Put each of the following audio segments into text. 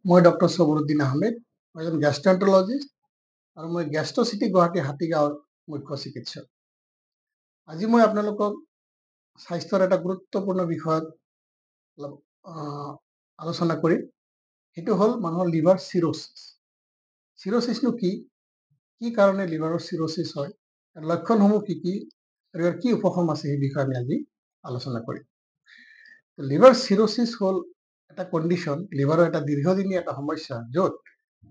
মই ডক্টৰ সবৰুদ্দিন আহমেদ। মই এজন গেষ্ট্ৰন্ট্ৰলজিষ্ট আৰু মই গেষ্ট্ৰ চিটি গুৱাহাটী হাতীগাঁৱৰ মুখ্য চিকিৎসক। আজি মই আপোনালোকক স্বাস্থ্যৰ এটা গুৰুত্বপূৰ্ণ বিষয়ত অলপ আলোচনা কৰিম। সেইটো হ'ল মানুহৰ লিভাৰ চিৰ'চিছ। চিৰ'চিছনো কি? কি কাৰণে লিভাৰৰ চিৰ'চিছ হয়? ইয়াৰ লক্ষণসমূহ কি কি? আৰু ইয়াৰ কি উপশম আছে সেই বিষয়ে আমি আজি আলোচনা কৰিম। লিভাৰ চিৰ'চিছ হ'ল এটা কণ্ডিশ্যন, লিভাৰৰ এটা দীৰ্ঘদিনীয়া এটা সমস্যা, য'ত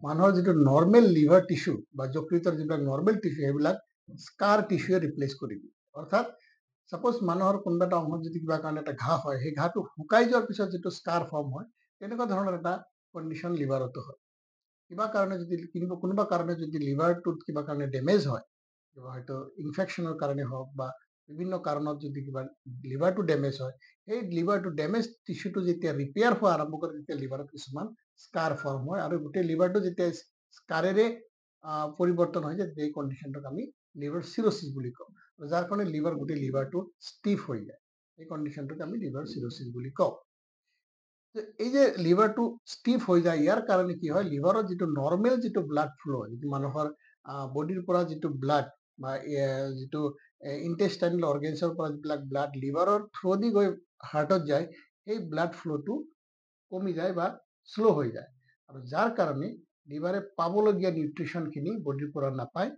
মানুহৰ যিটো নৰ্মেল লিভাৰ টিস্যু বা যকৃতৰ যিবিলাক নৰ্মেল টিস্যু সেইবিলাক স্কাৰ টিস্যুৱে ৰিপ্লেচ কৰি দিয়ে। অৰ্থাৎ ছাপ'জ মানুহৰ কোনোবা এটা অংশত যদি কিবা কাৰণে এটা ঘাঁ হয়, সেই ঘাঁটো শুকাই যোৱাৰ পিছত যিটো স্কাৰ ফৰ্ম হয়, তেনেকুৱা ধৰণৰ এটা কণ্ডিশ্যন লিভাৰতো হয়। কোনোবা কাৰণে যদি লিভাৰটোত কিবা কাৰণে ডেমেজ হয়, কিবা হয়তো ইনফেকশ্যনৰ কাৰণে হওক বা বিভিন্ন কাৰণত যদি কিবা লিভাৰটো ডেমেজ হয়, সেই লিভাৰটো ডেমেজ টিস্যুটো যেতিয়া ৰিপেয়াৰ হোৱা আৰম্ভ কৰে, তেতিয়া লিভাৰত কিছুমান স্কাৰ ফৰ্ম হয় আৰু গোটেই লিভাৰটো যেতিয়া স্কাৰেৰে পৰিৱৰ্তন হৈ যায়, এই কণ্ডিশ্যনটোক আমি লিভাৰ চিৰ'চিছ বুলি কওঁ। যাৰ কাৰণে গোটেই লিভাৰটো ষ্টিফ হৈ যায়, এই কণ্ডিশ্যনটোক আমি লিভাৰ চিৰ'চিছ বুলি কওঁ। এই যে লিভাৰটো ষ্টিফ হৈ যায়, ইয়াৰ কাৰণে কি হয়, লিভাৰৰ যিটো নৰ্মেল যিটো ব্লাড ফ্ল', যিটো মানুহৰ বডিৰ পৰা যিটো ব্লাড বা যিটো ইণ্টেষ্টাইনেল অৰ্গেনছৰ পৰা যিবিলাক ব্লাড লিভাৰৰ থ্ৰু দি গৈ হাৰ্টত যায়, সেই ব্লাড ফ্ল'টো কমি যায় বা শ্ল' হৈ যায়। আৰু যাৰ কাৰণে লিভাৰে পাবলগীয়া নিউট্ৰিশ্যনখিনি বডিৰ পৰা নাপায়,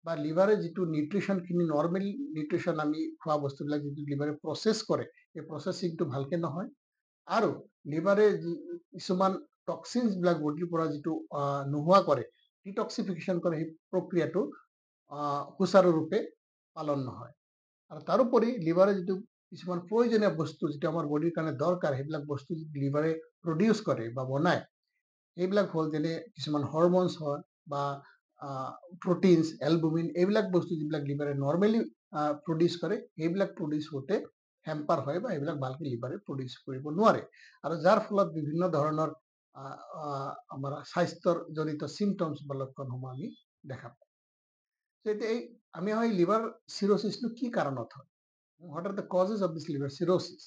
বা লিভাৰে যিটো নিউট্ৰিশ্যনখিনি নৰ্মেল নিউট্ৰিশ্যন আমি খোৱা বস্তুবিলাক যিটো লিভাৰে প্ৰচেছ কৰে, সেই প্ৰচেছিংটো ভালকে নহয়। আৰু লিভাৰে কিছুমান টক্সিনছবিলাক বডিৰ পৰা যিটো নোহোৱা কৰে, ডিটক্সিফিকেশ্যন কৰে, সেই প্ৰক্ৰিয়াটো সুচাৰুৰূপে পালন নহয়। আৰু তাৰোপৰি লিভাৰে যিটো কিছুমান প্ৰয়োজনীয় বস্তু যিটো আমাৰ বডিৰ কাৰণে দৰকাৰ, সেইবিলাক বস্তু লিভাৰে প্ৰডিউচ কৰে বা বনায়, সেইবিলাক হ'ল যেনে কিছুমান হৰমনছ হয় বা প্ৰটিনছ, এলবুমিন, এইবিলাক বস্তু যিবিলাক লিভাৰে নৰ্মেলি প্ৰডিউচ কৰে, সেইবিলাক প্ৰডিউচ হওঁতে হেম্পাৰ হয় বা এইবিলাক ভালকে লিভাৰে প্ৰডিউচ কৰিব নোৱাৰে। আৰু যাৰ ফলত বিভিন্ন ধৰণৰ আমাৰ স্বাস্থ্যৰ জনিত চিমটমছ বা লক্ষণসমূহ আমি দেখা পাওঁ। এতিয়া আমি হয় লিভাৰ চিৰ'চিছটো কি কাৰণত হয়? What are the causes of this liver cirrhosis?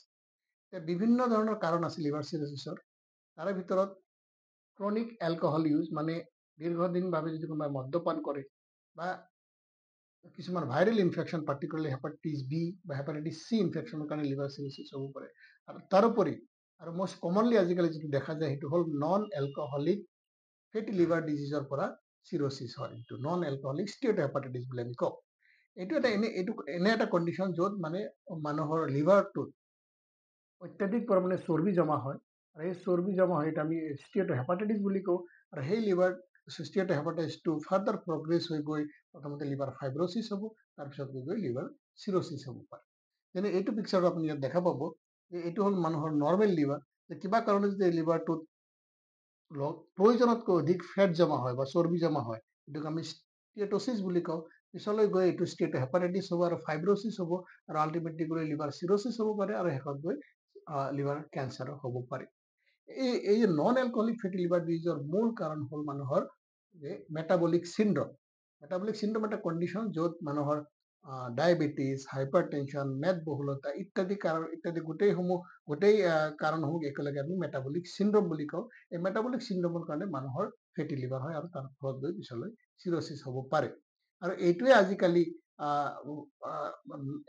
বিভিন্ন ধৰণৰ কাৰণ আছে লিভাৰ চিৰ'চিছৰ। তাৰে ভিতৰত ক্ৰনিক এলকহল ইউজ, মানে দীৰ্ঘদিনভাৱে যদি কোনোবাই মদ্যপান কৰে, বা কিছুমান viral infection, particularly hepatitis B বা হেপাটাইটিছ চি ইনফেকশ্যনৰ কাৰণে লিভাৰ চিৰ'চিছ হ'ব পাৰে। আৰু তাৰোপৰি আৰু মষ্ট কমনলি আজিকালি যিটো দেখা যায়, সেইটো হ'ল নন এলকহলিক ফেটি লিভাৰ ডিজিজৰ পৰা চিৰ'চিছ হয়, যিটো নন এলকহলিক ষ্টিয়েট'হেপাটাইটিছ বুলি আমি কওঁ। এইটো এনে এটা কণ্ডিশ্যন য'ত মানে মানুহৰ লিভাৰটোত অত্যাধিক পৰিমাণে চৰ্বি জমা হয়, আৰু সেই চৰ্বি জমা হয় আমি ষ্টিয়েট'হেপাটাইটিছ বুলি কওঁ। আৰু সেই লিভাৰ ষ্টিয়েট'হেপাটাইটিছটো ফাৰ্দাৰ প্ৰগ্ৰেছ হৈ গৈ প্ৰথমতে লিভাৰ ফাইব্ৰ'চিছ হ'ব, তাৰপিছত গৈ লিভাৰ চিৰ'চিছ হ'ব পাৰে। যেনে এইটো পিকচাৰত আপুনি ইয়াত দেখা পাব যে এইটো হ'ল মানুহৰ নৰ্মেল লিভাৰ। যে কিবা কাৰণত যদি লিভাৰটোত প্ৰয়োজনতকৈ অধিক ফেট জমা হয় বা চৰ্বি জমা হয়, এইটোক আমি ষ্টিয়েট'চিছ বুলি কওঁ। পিছলৈ গৈ এইটো ষ্টিয়েট'হেপাটাইটিছ হ'ব আৰু ফাইব্ৰ'চিছ হ'ব, আৰু আল্টিমেটলি গৈ লিভাৰ চিৰ'চিছ হ'ব পাৰে, আৰু শেষত গৈ লিভাৰ কেঞ্চাৰ হ'ব পাৰে। এই যে নন এলকহলিক ফেটি লিভাৰ ডিজিজৰ মূল কাৰণ হ'ল মানুহৰ যে মেটাবলিক চিণ্ড্ৰম। মেটাবলিক চিণ্ড্ৰম এটা কণ্ডিশ্যন য'ত মানুহৰ ডায়েবেটিছ, হাইপাৰটেনশ্যন, মেদবহুলতা ইত্যাদি গোটেই কাৰণসমূহ একেলগে আমি মেটাবলিক চিণ্ড্ৰম বুলি কওঁ। এই মেটাবলিক চিণ্ড্ৰমৰ কাৰণে মানুহৰ ফেটি লিভাৰ হয়, আৰু তাৰ ফলত গৈ পিছলৈ চিৰ'চিছ হ'ব পাৰে। আৰু এইটোৱে আজিকালি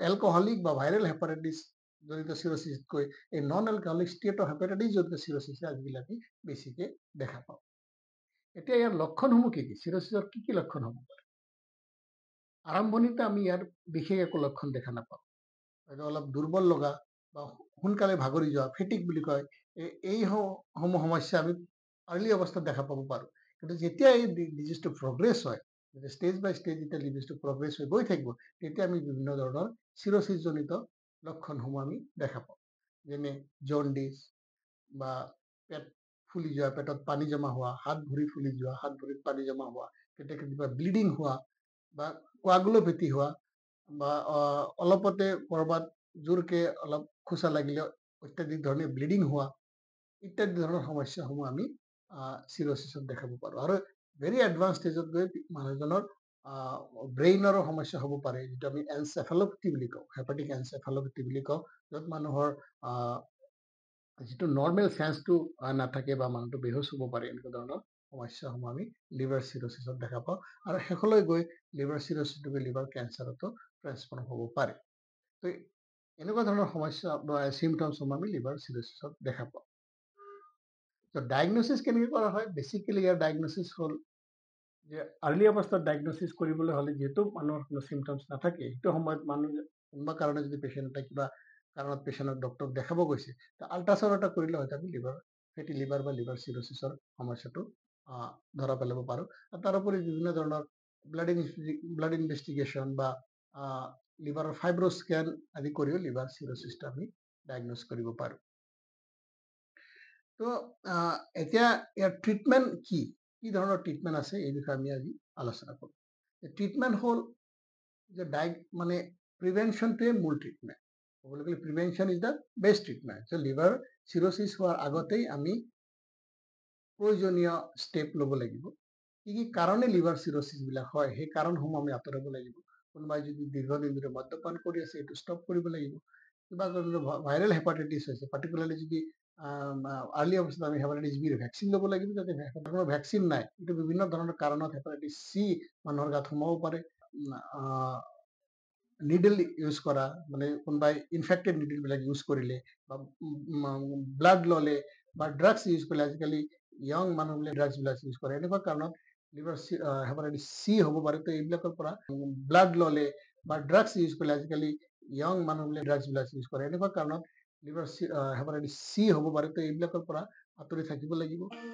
এলকহলিক বা ভাইৰেল হেপাটাইটিছ জনিত চিৰ'চিছতকৈ এই নন এলকহলিক ষ্টিয়েট'হেপাটাইটিছ জনিত চিৰ'চিছ আজিকালি আমি বেছিকে দেখা পাওঁ। এতিয়া ইয়াৰ লক্ষণসমূহ কি কি? চিৰ'চিছৰ কি কি লক্ষণ হ'ব পাৰে? আৰম্ভণিতে আমি ইয়াৰ বিশেষ একো লক্ষণ দেখা নাপাওঁ। অলপ দুৰ্বল লগা বা সোনকালে ভাগৰি যোৱা, ফেটিক বুলি কয়, এই সমূহ সমস্যা আমি আৰ্লি অৱস্থাত দেখা পাব পাৰোঁ। কিন্তু যেতিয়া এই ডিজিজটো প্ৰগ্ৰেছ হয়, ষ্টেজ বাই ষ্টেজ যেতিয়া ডিজিজটো প্ৰগ্ৰেছ হৈ গৈ থাকিব, তেতিয়া আমি বিভিন্ন ধৰণৰ চিৰ'চিছজনিত লক্ষণসমূহ আমি দেখা পাওঁ। যেনে জণ্ডিছ বা পেট ফুলি যোৱা, পেটত পানী জমা হোৱা, হাত ভৰি ফুলি যোৱা, হাত ভৰিত পানী জমা হোৱা, কেতিয়াবা ব্লিডিং হোৱা বা কোৱাগুলোপেথি হোৱা, বা অলপতে ক'ৰবাত জোৰকে অলপ খোচা লাগিলে অত্যাধিক ধৰণে ব্লিডিং হোৱা, ইত্যাদি ধৰণৰ সমস্যাসমূহ আমি চিৰ'চিছত দেখাব পাৰোঁ। আৰু ভেৰি এডভান্স ষ্টেজত গৈ মানুহজনৰ ব্ৰেইনৰো সমস্যা হ'ব পাৰে, যিটো আমি এনচেফেলোপেথী বুলি কওঁ, হেপাটিক এনচেফেলোপেথী বুলি কওঁ, য'ত মানুহৰ যিটো নৰ্মেল চেন্সটো নাথাকে বা মানুহটো বেহুচ হ'ব পাৰে, এনেকুৱা ধৰণৰ সমস্যাসমূহ আমি লিভাৰ চিৰচিছত দেখা পাওঁ আৰু শেষলৈ গৈ লিভাৰ চিৰচিছটোকে লিভাৰ কেঞ্চাৰতো ট্ৰেন্সফৰ্ম হ'ব পাৰে। তো এনেকুৱা ধৰণৰ সমস্যা বা চিমটমছসমূহ আমি লিভাৰ চিৰচিছত দেখা পাওঁ। তো ডায়েগনচিছ কেনেকৈ কৰা হয়? বেচিকেলি ইয়াৰ ডায়েগনচিছ হ'ল যে আৰ্লি অৱস্থাত ডায়েগনচিছ কৰিবলৈ হ'লে যিহেতু মানুহৰ কোনো চিমটমছ নাথাকে, সেইটো সময়ত মানুহ কোনোবা কাৰণে যদি পেচেণ্ট এটা কিবা কাৰণত পেচেণ্টক ডক্টৰক দেখাব গৈছে, আল্ট্ৰাচাউণ্ড এটা কৰিলে হয়তো আমি ফেটি লিভাৰ বা লিভাৰ চিৰচিছৰ সমস্যাটো ধৰা পেলাব পাৰোঁ। আৰু তাৰোপৰি বিভিন্ন ধৰণৰ ব্লাড ইনভেষ্টিগেশ্যন বা লিভাৰৰ ফাইব্ৰ স্কেন আদি কৰিও লিভাৰ চিৰচিছটো আমি ডায়েগন'জ কৰিব পাৰোঁ। তো এতিয়া ইয়াৰ ট্ৰিটমেণ্ট কি? কি ধৰণৰ ট্ৰিটমেণ্ট আছে এই বিষয়ে আমি আজি আলোচনা কৰোঁ। ট্ৰিটমেণ্ট হ'ল যে মানে প্ৰিভেনশ্যনটোৱে মূল ট্ৰিটমেণ্ট। ক'বলৈ গ'লে prevention is the best treatment. So' liver cirrhosis হোৱাৰ আগতেই আমি প্ৰয়োজনীয় ষ্টেপ ল'ব লাগিব। কি কি কাৰণে লিভাৰ চিৰচিছবিলাক হয়, সেই কাৰণসমূহ আমি আঁতৰাব লাগিব। কোনোবাই যদি দীৰ্ঘদিন ধৰি মদ্যপান কৰি আছে, এইটো ষ্টপ কৰিব লাগিব। কিবা ভাইৰেল হেপাটাইটিছ হৈছে, পাৰ্টিকুলাৰলি যদি আৰ্লি অৱস্থাত আমি হেপাটাইটিছ বিৰ ভেকচিন ল'ব লাগিব, যাতে কোনো ভেকচিন নাই। এইটো বিভিন্ন ধৰণৰ কাৰণত হেপাটাইটিছ চি মানুহৰ গাত সোমাব পাৰে। নিডল ইউজ কৰা, মানে কোনোবাই ইনফেক্টেড নিডলবিলাক ইউজ কৰিলে বা ব্লাড ল'লে বা ড্ৰাগছ ইউজ কৰিলে, আজিকালি য়ং মানুহবিলাকে ড্ৰাগছবিলাক ইউজ কৰে, এনেকুৱা কাৰণত লিভাৰ হেপাটাইটিছ চি হ'ব পাৰে। তো এইবিলাকৰ পৰা ব্লাড ল'লে বা ড্ৰাগছ ইউজ কৰিলে, আজিকালি য়ং মানুহবিলাকে ড্ৰাগছবিলাক ইউজ কৰে, এনেকুৱা কাৰণত লিভাৰ হেপাটাইটিছ চি হ'ব পাৰে। তো এইবিলাকৰ পৰা আঁতৰি থাকিব লাগিব।